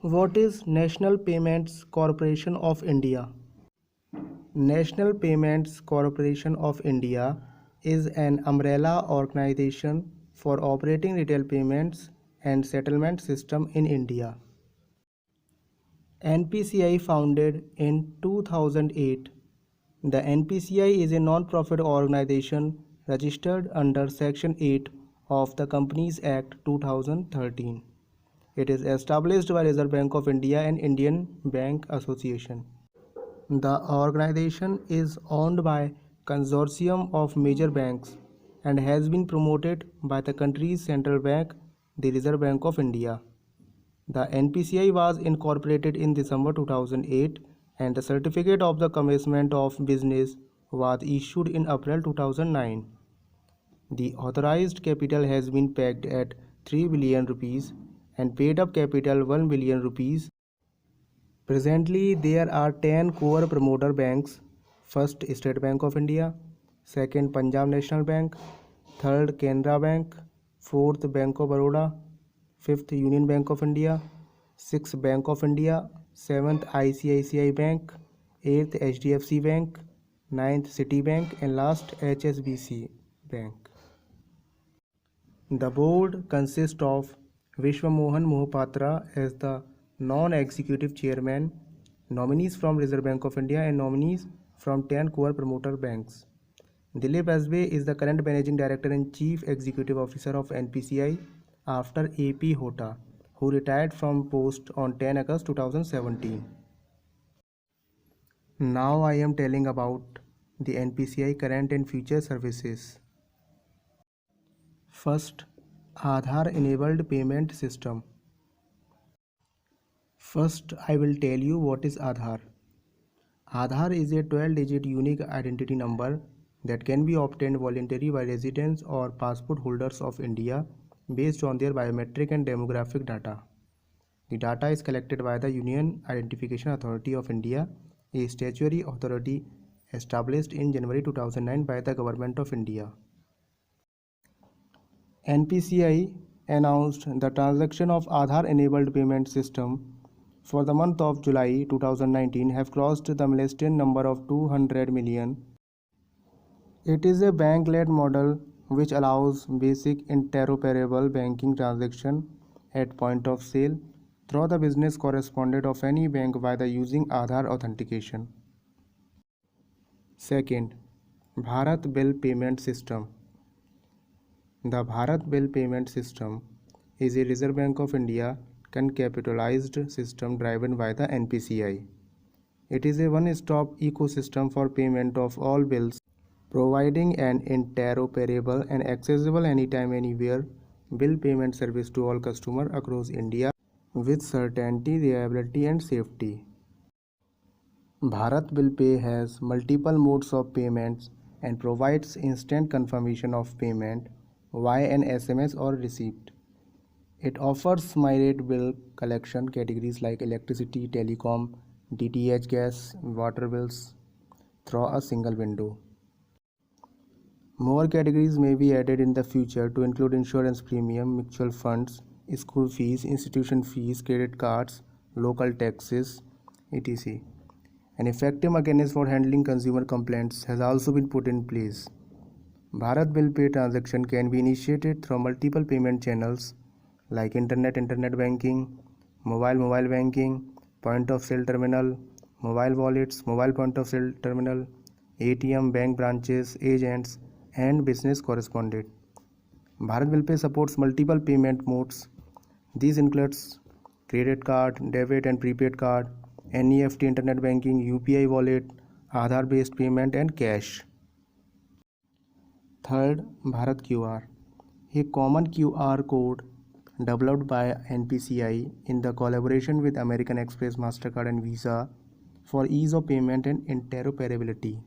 What is National Payments Corporation of India? National Payments Corporation of India is an umbrella organization for operating retail payments and settlement system in India. NPCI founded in 2008. The NPCI is a non-profit organization registered under Section 8 of the Companies Act 2013. It is established by Reserve Bank of India and Indian Bank Association. The organization is owned by consortium of major banks and has been promoted by the country's central bank, the Reserve Bank of India. The NPCI was incorporated in December 2008 and the certificate of the commencement of business was issued in April 2009. The authorized capital has been pegged at 3 billion rupees and paid up capital 1 billion rupees. Presently, there are 10 core promoter banks. First, State Bank of India. Second, Punjab National Bank. Third, Canara Bank. Fourth, Bank of Baroda. Fifth, Union Bank of India. Sixth, Bank of India. Seventh, ICICI Bank. Eighth, HDFC Bank. Ninth, Citibank. And last, HSBC Bank. The board consists of Vishwamohan Mohapatra as the non-executive chairman, nominees from Reserve Bank of India and nominees from 10 core promoter banks. Dilip Asbe is the current managing director and chief executive officer of NPCI after AP Hota, who retired from post on 10 August 2017. Now I am telling about the NPCI current and future services. First, Aadhaar enabled payment system. First, I will tell you what is Aadhaar. Aadhaar is a 12-digit unique identity number that can be obtained voluntarily by residents or passport holders of India based on their biometric and demographic data. The data is collected by the Union Identification Authority of India, a statutory authority established in January 2009 by the Government of India. NPCI announced the transaction of Aadhaar-enabled payment system for the month of July 2019 have crossed the milestone number of 200 million. It is a bank-led model which allows basic interoperable banking transaction at point of sale through the business correspondent of any bank by the using Aadhaar authentication. Second, Bharat Bill Payment System. The Bharat Bill Payment System is a Reserve Bank of India concapitalized system driven by the NPCI. It is a one-stop ecosystem for payment of all bills, providing an interoperable and accessible anytime anywhere bill payment service to all customers across India with certainty, reliability and safety. Bharat Bill Pay has multiple modes of payments and provides instant confirmation of payment via an SMS or receipt. It offers myriad bill collection categories like electricity, telecom, DTH, gas, water bills through a single window. More categories may be added in the future to include insurance premium, mutual funds, school fees, institution fees, credit cards, local taxes, etc. An effective mechanism for handling consumer complaints has also been put in place. Bharat Bill Pay transaction can be initiated through multiple payment channels like internet banking, mobile banking, point of sale terminal, mobile wallets, mobile point of sale terminal, ATM, bank branches, agents, and business correspondent. Bharat Bill Pay supports multiple payment modes. These includes credit card, debit and prepaid card, NEFT, internet banking, UPI wallet, Aadhaar based payment and cash. Third, Bharat QR, a common QR code developed by NPCI in the collaboration with American Express, MasterCard and Visa for ease of payment and interoperability.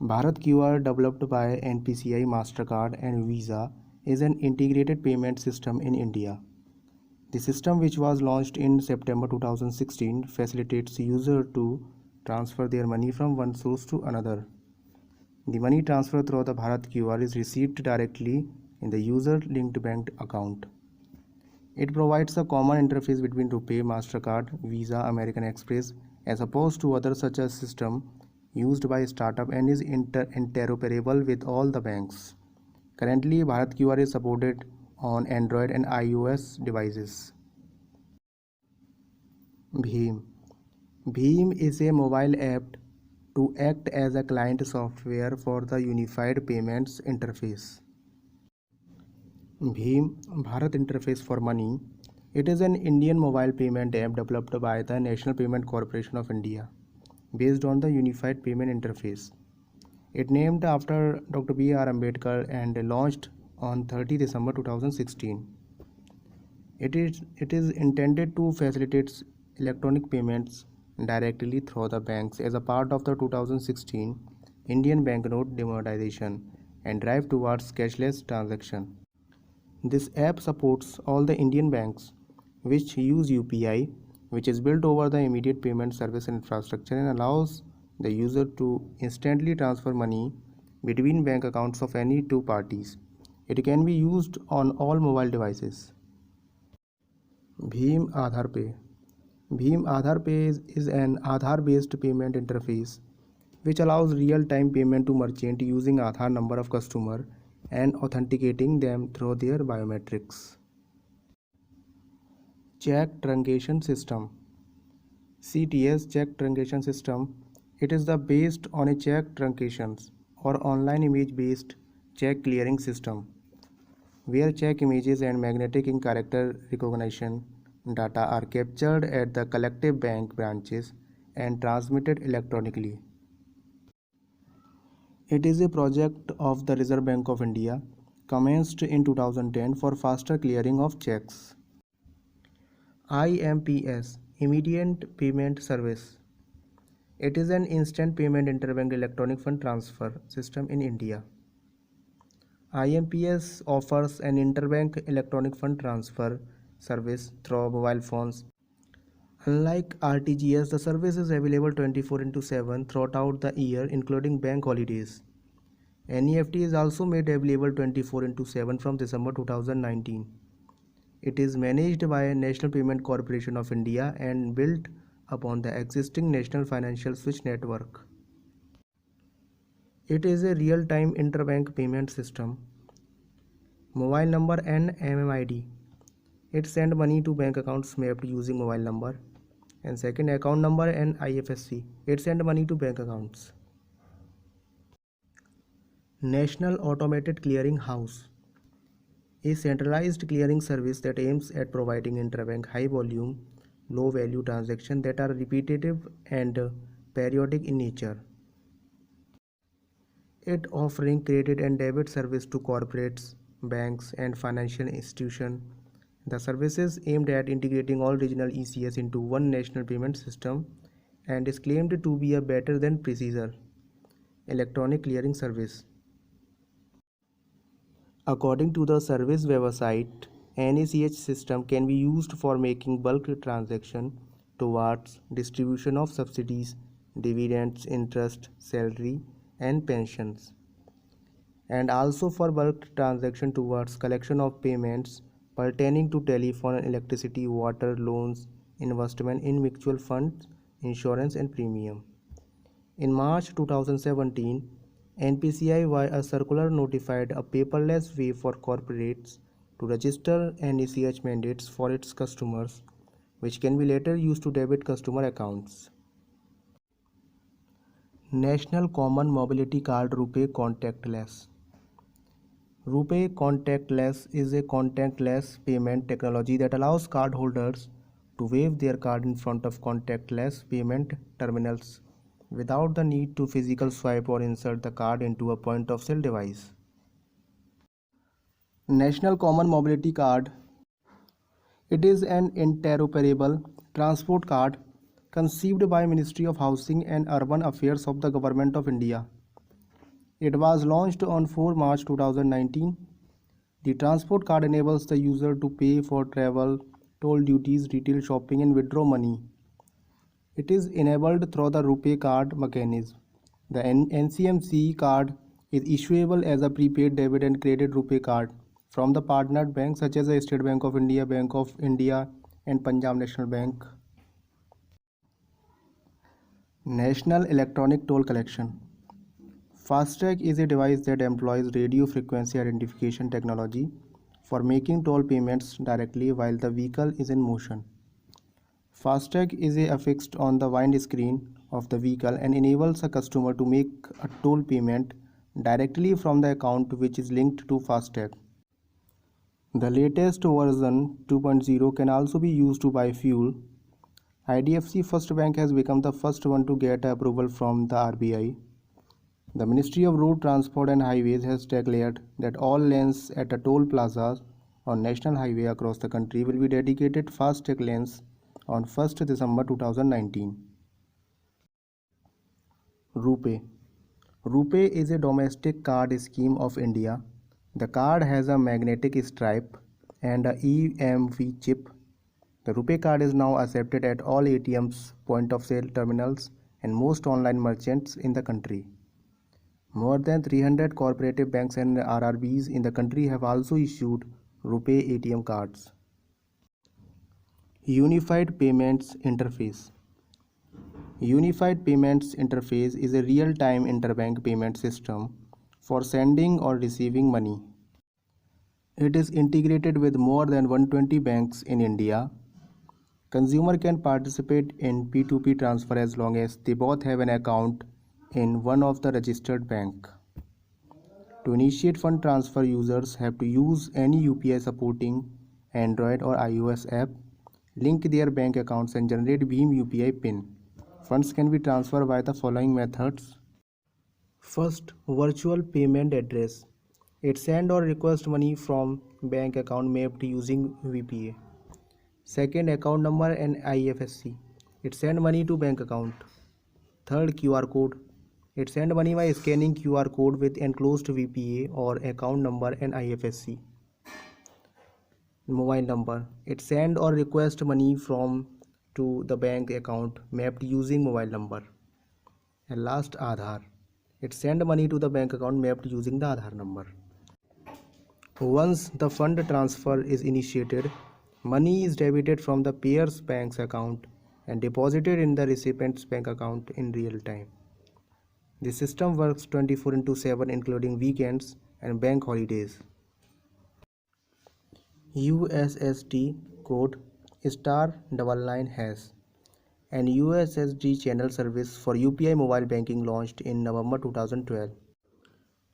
Bharat QR, developed by NPCI, MasterCard and Visa, is an integrated payment system in India. The system, which was launched in September 2016, facilitates users to transfer their money from one source to another. The money transfer through the Bharat QR is received directly in the user linked bank account. It provides a common interface between RuPay, MasterCard, Visa, American Express, as opposed to other such a system used by startup and is interoperable with all the banks. Currently, Bharat QR is supported on Android and iOS devices. Bheem. Bheem is a mobile app to act as a client software for the Unified Payments Interface. Bheem Bharat Interface for Money. It is an Indian mobile payment app developed by the National Payment Corporation of India based on the Unified Payment Interface. It named after Dr. B.R. Ambedkar and launched on 30 December 2016. It is intended to facilitate electronic payments directly through the banks as a part of the 2016 Indian banknote demonetization and drive towards cashless transaction. This app supports all the Indian banks which use UPI, which is built over the immediate payment service infrastructure and allows the user to instantly transfer money between bank accounts of any two parties. It can be used on all mobile devices. Bheem Aadhaar Pay. Bheem Aadhaar Pay is an Aadhaar-based payment interface which allows real-time payment to merchant using Aadhaar number of customer and authenticating them through their biometrics. Check Truncation System. CTS Check Truncation System. It is the based on a check truncations or online image-based check clearing system, where check images and magnetic ink character recognition data are captured at the collective bank branches and transmitted electronically. It is a project of the Reserve Bank of India, commenced in 2010 for faster clearing of checks. IMPS Immediate Payment Service. It is an instant payment interbank electronic fund transfer system in India. IMPS offers an interbank electronic fund transfer service through mobile phones. Unlike RTGS, the service is available 24/7 throughout the year, including bank holidays. NEFT is also made available 24/7 from December 2019. It is managed by National Payment Corporation of India and built upon the existing National Financial Switch network. It is a real-time interbank payment system. Mobile number and MMID. It sends money to bank accounts mapped using mobile number. And second, account number and IFSC. It sends money to bank accounts. National Automated Clearing House. A centralized clearing service that aims at providing interbank high volume, low value transactions that are repetitive and periodic in nature. It offering credit and debit service to corporates, banks and financial institutions. The services aimed at integrating all regional ECS into one national payment system and is claimed to be a better than Precisa electronic clearing service. According to the service website, NACH system can be used for making bulk transaction towards distribution of subsidies, dividends, interest, salary and pensions, and also for bulk transaction towards collection of payments pertaining to telephone and electricity, water, loans, investment in mutual funds, insurance and premium. In March 2017, NPCI via a circular notified a paperless way for corporates to register NACH mandates for its customers, which can be later used to debit customer accounts. National Common Mobility Card RuPay Contactless. RuPay Contactless is a contactless payment technology that allows cardholders to wave their card in front of contactless payment terminals without the need to physical swipe or insert the card into a point of sale device. National Common Mobility Card. It is an interoperable transport card conceived by Ministry of Housing and Urban Affairs of the Government of India. It was launched on 4 March 2019. The transport card enables the user to pay for travel, toll duties, retail shopping and withdraw money. It is enabled through the RuPay card mechanism. The NCMC card is issuable as a prepaid debit and credit RuPay card from the partnered banks such as the State Bank of India, and Punjab National Bank. National Electronic Toll Collection. FASTag is a device that employs radio frequency identification technology for making toll payments directly while the vehicle is in motion. FASTag is affixed on the windscreen of the vehicle and enables a customer to make a toll payment directly from the account which is linked to FASTag. The latest version 2.0 can also be used to buy fuel. IDFC First Bank has become the first one to get approval from the RBI. The Ministry of Road Transport and Highways has declared that all lanes at the toll plazas on national highway across the country will be dedicated FASTag lanes on 1st December 2019. RuPay. RuPay is a domestic card scheme of India. The card has a magnetic stripe and a EMV chip. The RuPay card is now accepted at all ATMs, point of sale terminals, and most online merchants in the country. More than 300 cooperative banks and RRBs in the country have also issued RuPay ATM cards. Unified Payments Interface. Unified Payments Interface is a real-time interbank payment system for sending or receiving money. It is integrated with more than 120 banks in India. Consumer can participate in P2P transfer as long as they both have an account in one of the registered bank. To initiate fund transfer, users have to use any UPI supporting Android or iOS app, link their bank accounts and generate Bhim UPI PIN. Funds can be transferred by the following methods. First, virtual payment address. It send or request money from bank account mapped using VPA. Second, account number and IFSC. It send money to bank account. Third, QR code. It send money by scanning QR code with enclosed VPA or account number and IFSC. Mobile number. It send or request money from to the bank account mapped using mobile number. And last, Aadhaar. It send money to the bank account mapped using the Aadhaar number. Once the fund transfer is initiated, money is debited from the payer's bank's account and deposited in the recipient's bank account in real time. The system works 24/7 including weekends and bank holidays. USSD code *999# and USSD channel service for UPI mobile banking launched in November 2012.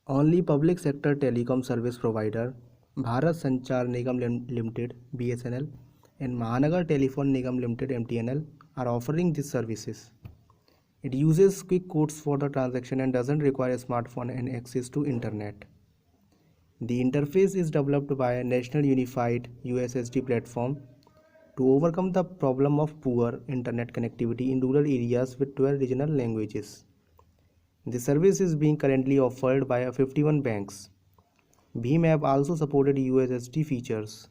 Only public sector telecom service provider Bharat Sanchar Nigam Limited (BSNL) and Mahanagar Telephone Nigam Limited (MTNL) are offering these services. It uses quick codes for the transaction and doesn't require a smartphone and access to internet. The interface is developed by a National Unified USSD platform to overcome the problem of poor internet connectivity in rural areas with 12 regional languages. The service is being currently offered by 51 banks. Bhim app also supported USSD features.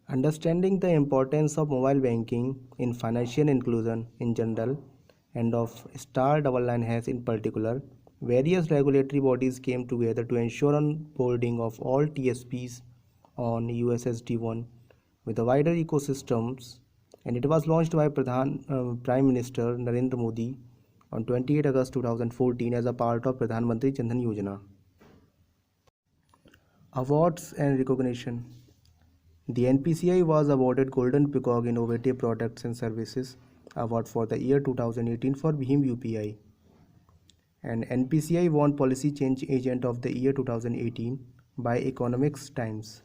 Understanding the importance of mobile banking in financial inclusion in general and of *999# in particular, various regulatory bodies came together to ensure onboarding of all TSPs on USSD1 with a wider ecosystems, and it was launched by Prime Minister Narendra Modi on 28 August 2014 as a part of Pradhan Mantri Jan Dhan Yojana. Awards and recognition. The NPCI was awarded Golden Peacock Innovative Products and Services Award for the year 2018 for Bhim UPI, and NPCI won Policy Change Agent of the Year 2018 by Economics Times.